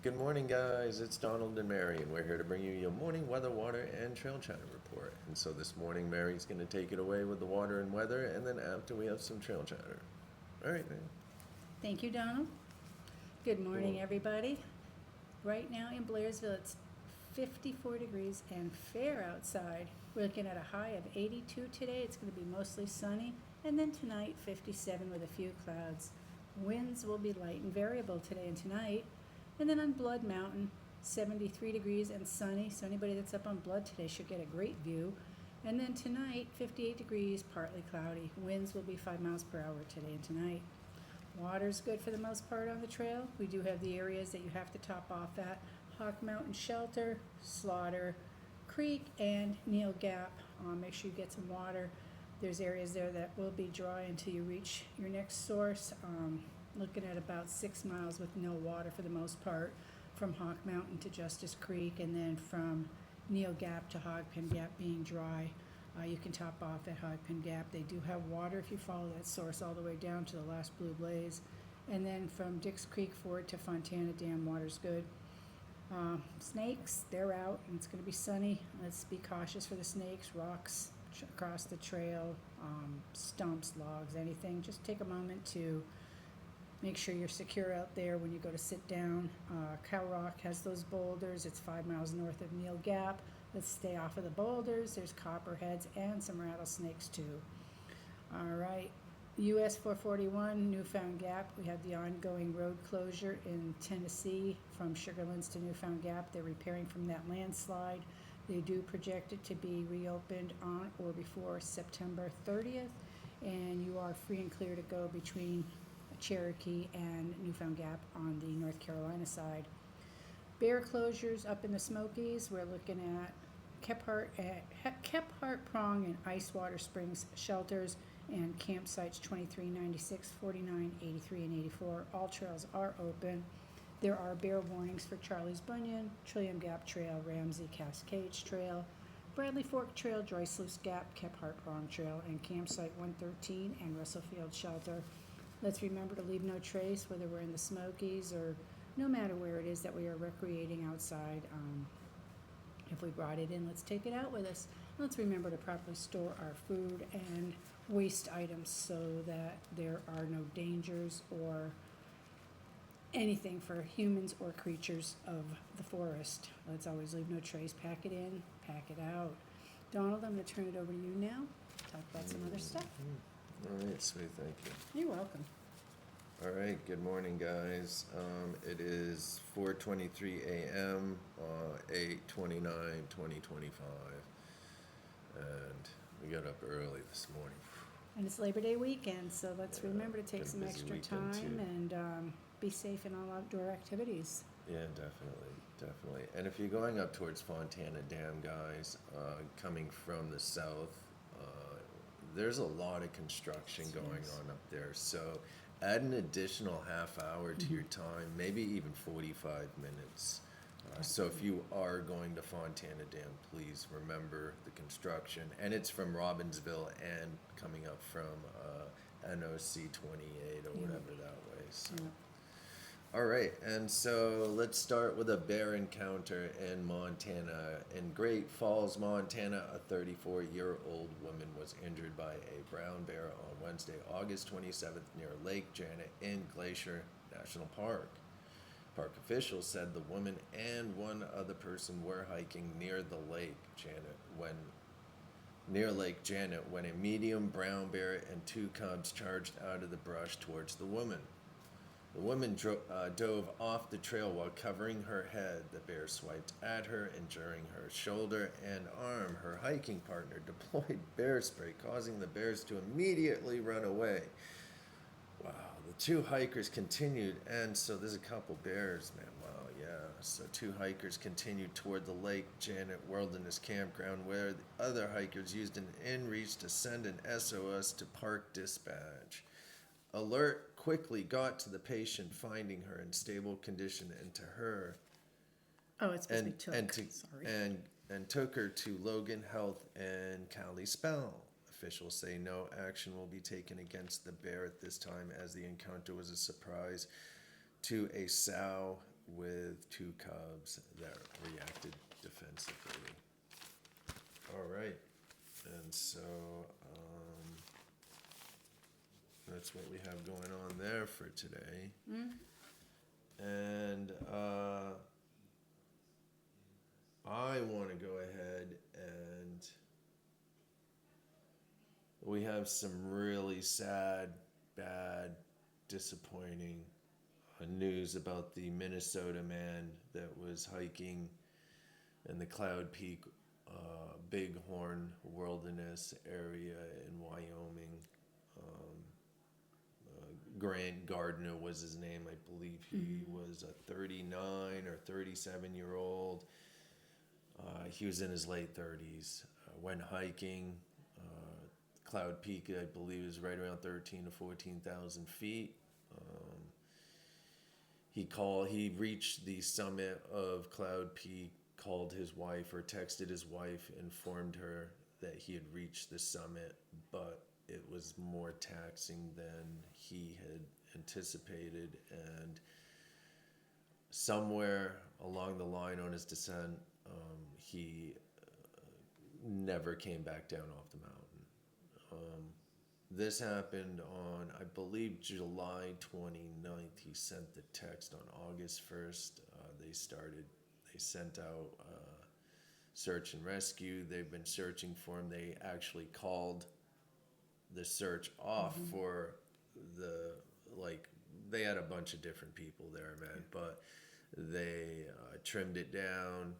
Good morning, guys. It's Donald and Mary, and we're here to bring you your morning weather, water, and trail chatter report. And so this morning, Mary's going to take it away with the water and weather, and then after we have some trail chatter. All right, Mary. Thank you, Donald. Good morning, Cool. everybody. Right now in Blairsville, it's 54 degrees and fair outside. We're looking at a high of 82 today. It's going to be mostly sunny. And then tonight, 57 with a few clouds. Winds will be light and variable today and tonight. And then on Blood Mountain, 73 degrees and sunny. So anybody that's up on Blood today should get a great view. And then tonight, 58 degrees, partly cloudy. Winds will be 5 miles per hour today and tonight. Water's good for the most part on the trail. We do have the areas that you have to top off at: Hawk Mountain Shelter, Slaughter Creek, and Neal Gap. Make sure you get some water. There's areas there that will be dry until you reach your next source. Looking at about 6 miles with no water for the most part, from Hawk Mountain to Justice Creek, and then from Neal Gap to Hogpen Gap being dry. You can top off at Hogpen Gap. They do have water if you follow that source all the way down to the last blue blaze. And then from Dix Creek Ford to Fontana Dam, water's good. Snakes, they're out, and it's going to be sunny. Let's be cautious for the snakes, rocks across the trail, stumps, logs, anything. Just take a moment to make sure you're secure out there when you go to sit down. Cow Rock has those boulders. It's 5 miles north of Neal Gap. Let's stay off of the boulders. There's copperheads and some rattlesnakes too. All right, US 441, Newfound Gap. We have the ongoing road closure in Tennessee from Sugarlands to Newfound Gap. They're repairing from that landslide. They do project it to be reopened on or before September 30th, and you are free and clear to go between Cherokee and Newfound Gap on the North Carolina side. Bear closures up in the Smokies. We're looking at Kephart Prong and Icewater Springs shelters and campsites 23, 96, 49, 83, and 84. All trails are open. There are bear warnings for Charlie's Bunyan, Trillium Gap Trail, Ramsey Cascades Trail, Bradley Fork Trail, Dry Sluice Gap, Kephart Prong Trail, and campsite 113 and Russellfield Shelter. Let's remember to leave no trace, whether we're in the Smokies or no matter where it is that we are recreating outside. If we brought it in, let's take it out with us. Let's remember to properly store our food and waste items so that there are no dangers or anything for humans or creatures of the forest. Let's always leave no trace. Pack it in, pack it out. Donald, I'm going to turn it over to you now. Talk about some other stuff. All right, sweet. Thank you. You're welcome. All right, good morning, guys. It is 4:23 a.m., 8/29/2025, and we got up early this morning. And it's Labor Day weekend, so let's Yeah, remember to take been a some busy extra weekend, time too. and be safe in all outdoor activities. Yeah, definitely. And if you're going up towards Fontana Dam, guys, coming from the south, there's a lot of construction going Yes. on up there. So add an additional half hour to your time, maybe even 45 minutes. So if you are going to Fontana Dam, please remember the construction. And it's from Robbinsville and coming up from NOC 28 or Yeah. whatever that way. So. Yeah. All right, and so let's start with a bear encounter in Montana. In Great Falls, Montana, a 34-year-old woman was injured by a brown bear on Wednesday, August 27th, near Lake Janet in Glacier National Park. Park officials said the woman and one other person were hiking near Lake Janet when a medium brown bear and 2 cubs charged out of the brush towards the woman. The woman dove off the trail while covering her head. The bear swiped at her, injuring her shoulder and arm. Her hiking partner deployed bear spray, causing the bears to immediately run away. Wow, the 2 hikers continued, and so there's a couple bears, man. Wow, yeah. So 2 hikers continued toward the Lake Janet Wilderness Campground, where the other hikers used an inReach to send an SOS to Park Dispatch. Alert quickly got to the patient, finding her in stable condition, and to her Oh, it's supposed and to be took. Sorry. and took her to Logan Health and Kalispell. Officials say no action will be taken against the bear at this time, as the encounter was a surprise to a sow with 2 cubs that reacted defensively. All right, and so that's what we have going on there for today. And I want to go ahead and we have some really sad, bad, disappointing news about the Minnesota man that was hiking in the Cloud Peak Bighorn Wilderness area in Wyoming. Grant Gardner was his name. I believe he was a 39 or 37-year-old. He was in his late 30s. Went hiking. Cloud Peak, I believe, is right around 13 to 14,000 feet. He reached the summit of Cloud Peak, called his wife or texted his wife, informed her that he had reached the summit, but it was more taxing than he had anticipated. And somewhere along the line on his descent, he never came back down off the mountain. This happened on, I believe, July 29th. He sent the text on August 1st. They sent out search and rescue. They've been searching for him. They actually called the search off for they had a bunch of different people there, man, but they trimmed it down,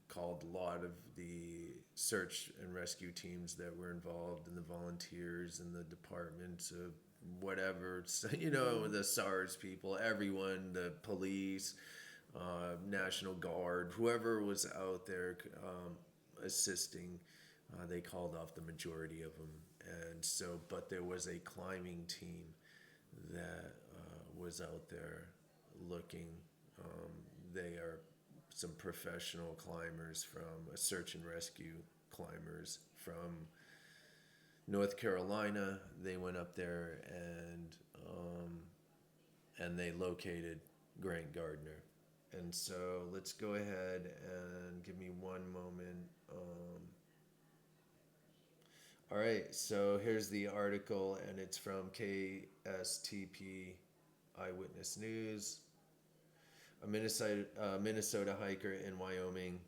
called a lot of the search and rescue teams that were involved, and the volunteers and the departments of whatever, the SARS people, everyone, the police, National Guard, whoever was out there assisting. They called off the majority of them. And so, but there was a climbing team that was out there looking. They are some professional climbers from a search and rescue climbers from North Carolina. They went up there and they located Grant Gardner. And so let's go ahead and give me one moment. All right, so here's the article, and it's from KSTP Eyewitness News. A Minnesota hiker in Wyoming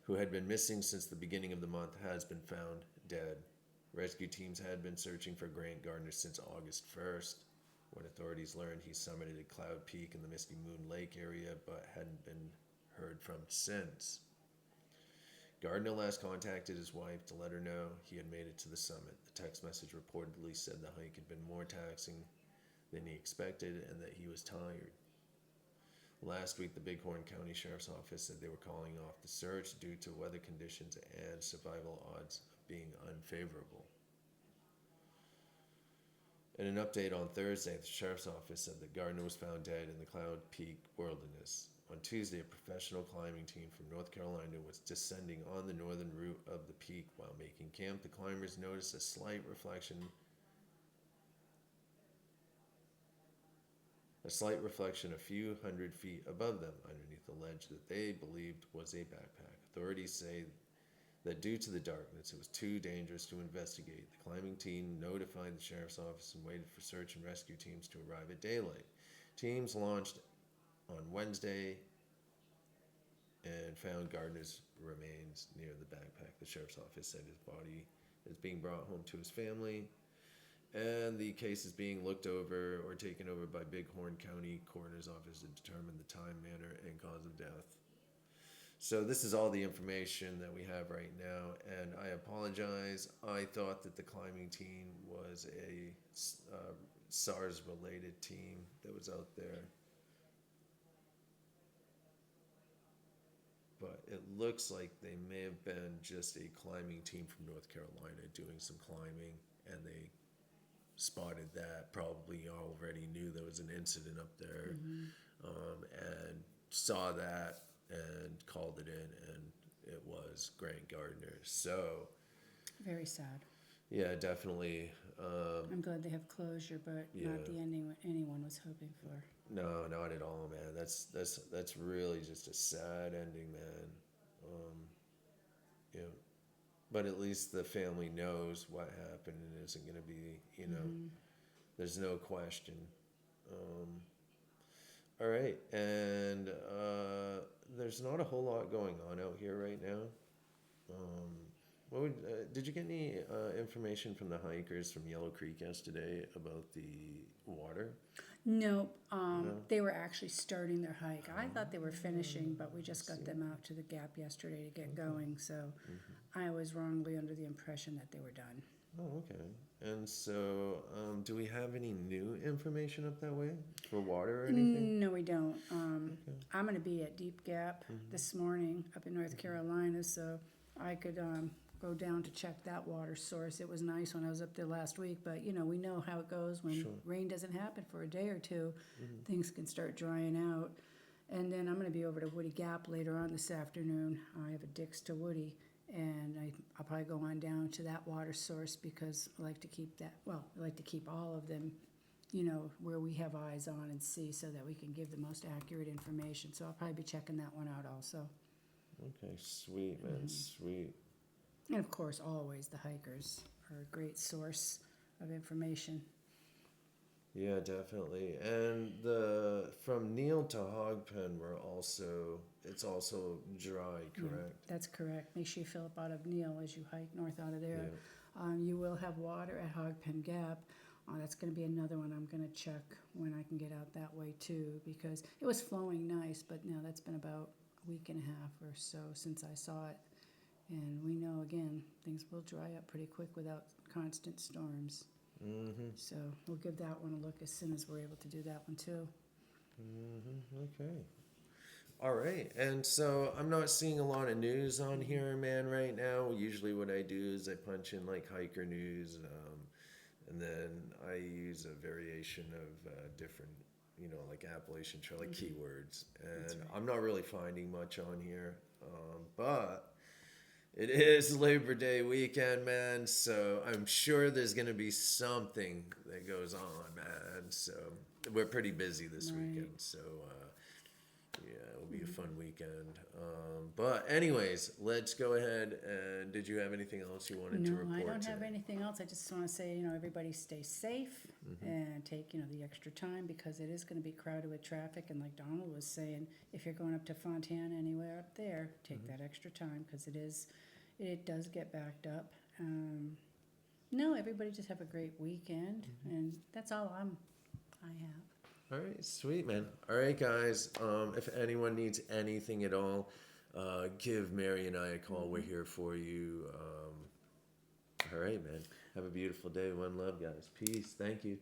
who had been missing since the beginning of the month has been found dead. Rescue teams had been searching for Grant Gardner since August 1st, when authorities learned he summited Cloud Peak in the Misty Moon Lake area, but hadn't been heard from since. Gardner last contacted his wife to let her know he had made it to the summit. The text message reportedly said the hike had been more taxing than he expected and that he was tired. Last week, the Bighorn County Sheriff's Office said they were calling off the search due to weather conditions and survival odds being unfavorable. In an update on Thursday, the Sheriff's Office said that Gardner was found dead in the Cloud Peak Wilderness. On Tuesday, a professional climbing team from North Carolina was descending on the northern route of the peak. While making camp, the climbers noticed a slight reflection a few hundred feet above them underneath the ledge that they believed was a backpack. Authorities say that due to the darkness, it was too dangerous to investigate. The climbing team notified the sheriff's office and waited for search and rescue teams to arrive at daylight. Teams launched on Wednesday and found Gardner's remains near the backpack. The sheriff's office said his body is being brought home to his family, and the case is being looked over or taken over by Bighorn County Coroner's Office to determine the time, manner, and cause of death. So this is all the information that we have right now, and I apologize. I thought that the climbing team was a SARS-related team that was out there. But it looks like they may have been just a climbing team from North Carolina doing some climbing, and they spotted that, probably already knew there was an incident up there, and saw that and called it in, and it was Grant Gardner. So Very sad. yeah, definitely. I'm glad they have closure, but not the ending anyone was hoping for. No, not at all, man. That's really just a sad ending, man. Yeah. But at least the family knows what happened and isn't going to be, there's no question. Um, all right, and there's not a whole lot going on out here right now. Did you get any information from the hikers from Yellow Creek yesterday about the water? No, No? they were actually starting their hike. I thought they were finishing, but we just got them out to the gap yesterday to get going, so I was wrongly under the impression that they were done. Oh, okay. And so, do we have any new information up that way for water or anything? No, we don't. I'm going to be at Deep Gap this morning up in North Carolina, so I could go down to check that water source. It was nice when I was up there last week, but we know how it goes when Sure. rain doesn't happen for a day or two. Things can start drying out. And then I'm going to be over to Woody Gap later on this afternoon. I have a Dix to Woody, and I'll probably go on down to that water source because I like to keep that, well, I like to keep all of them, where we have eyes on and see so that we can give the most accurate information. So I'll probably be checking that one out also. Okay, sweet, man, sweet. And of course, always the hikers are a great source of information. Yeah, definitely. And from Neil to Hogpen, it's also dry, correct? That's correct. Make sure you fill up out of Neil as you hike north out of there. Yeah. You will have water at Hogpen Gap. That's going to be another one I'm going to check when I can get out that way too, because it was flowing nice, but now that's been about a week and a half or so since I saw it. And we know, again, things will dry up pretty quick without constant storms. So we'll give that one a look as soon as we're able to do that one too. Okay. All right. And so I'm not seeing a lot of news on here, man, right now. Usually what I do is I punch in like hiker news, and then I use a variation of different, like Appalachian Trail, like keywords. And right. I'm not really finding much on here, but it is Labor Day weekend, man, so I'm sure there's going to be something that goes on, man. So we're pretty busy this weekend, so yeah, it'll be a fun weekend. But anyways, let's go ahead. And did you have anything else you wanted to No, report I don't have today? anything else. I just want to say, everybody stay safe and take, the extra time because it is going to be crowded with traffic. And like Donald was saying, if you're going up to Fontana, anywhere up there, take that extra time because it does get backed up. No, everybody just have a great weekend, and that's all I have. All right, sweet, man. All right, guys. If anyone needs anything at all, give Mary and I a call. We're here for you. All right, man. Have a beautiful day. One love, guys. Peace. Thank you.